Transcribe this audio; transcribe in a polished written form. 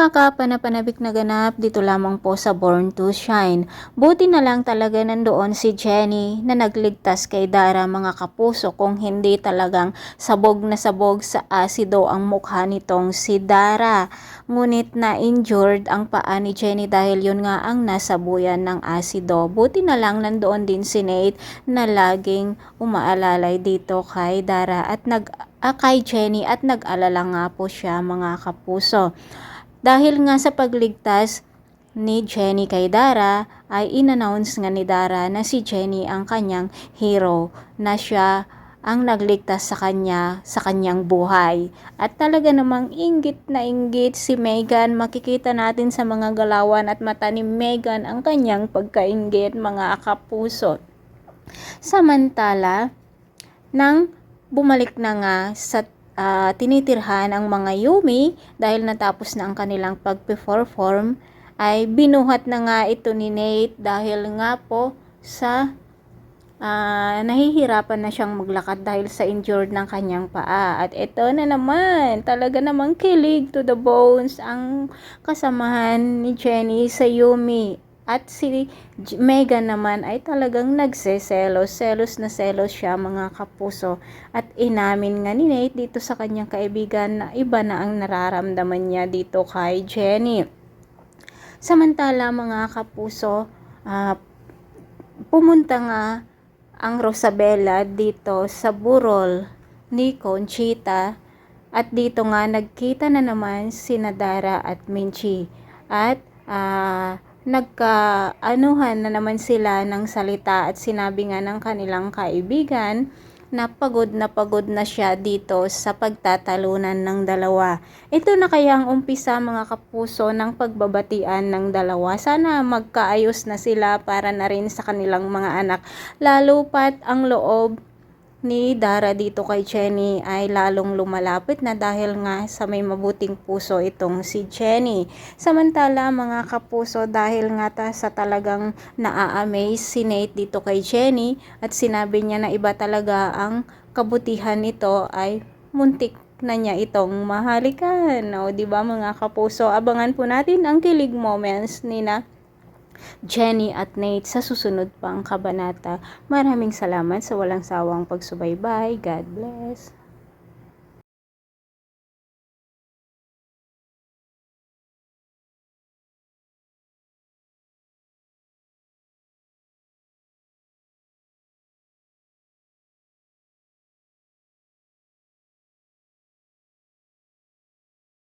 Mga kapanapanabik na ganap dito lamang po sa Born to Shine. Buti na lang talaga nandoon si Jenny na nagligtas kay Dara mga kapuso, kung hindi talagang sabog na sabog sa asido ang mukha nitong si Dara. Ngunit na injured ang paa ni Jenny dahil yun nga ang nasabuyan ng asido. Buti na lang nandoon din si Nate na laging umaalalay dito kay Dara at kay Jenny at nag-alala nga po siya mga kapuso. Dahil nga sa pagligtas ni Jenny kay Dara ay inannounce nga ni Dara na si Jenny ang kanyang hero, na siya ang nagligtas sa kanya sa kanyang buhay. At talaga namang inggit na inggit si Megan. Makikita natin sa mga galawan at mata ni Megan ang kanyang pagkainggit mga kapuso. Samantala, nang bumalik na nga sa tinitirhan ang mga Yumi dahil natapos na ang kanilang pag-perform, ay binuhat na nga ito ni Nate dahil nga po sa nahihirapan na siyang maglakad dahil sa injured ng kanyang paa. At ito na naman, talaga namang kilig to the bones ang kasamahan ni Jenny sa Yumi. At si Megan naman ay talagang nagseselos. Selos na selos siya mga kapuso. At inamin nga ni Nate dito sa kanyang kaibigan na iba na ang nararamdaman niya dito kay Jenny. Samantala mga kapuso, pumunta nga ang Rosabella dito sa burol ni Conchita. At dito nga nagkita na naman sina Dara at Minchi. At nagkaanuhan na naman sila ng salita at sinabi nga ng kanilang kaibigan na pagod na siya dito sa pagtatalunan ng dalawa. Ito na kaya ang umpisa mga kapuso ng pagbabatian ng dalawa. Sana magkaayos na sila para na rin sa kanilang mga anak. Lalo pat ang loob ni Dara dito kay Jenny ay lalong lumalapit na dahil nga sa may mabuting puso itong si Jenny. Samantala mga kapuso, dahil nga sa talagang naa-amaze si Nate dito kay Jenny at sinabi niya na iba talaga ang kabutihan nito, ay muntik na niya itong mahalikan. O, diba mga kapuso, abangan po natin ang kilig moments ni na Jenny at Nate sa susunod pang kabanata. Maraming salamat sa walang sawang pagsubaybay. God bless.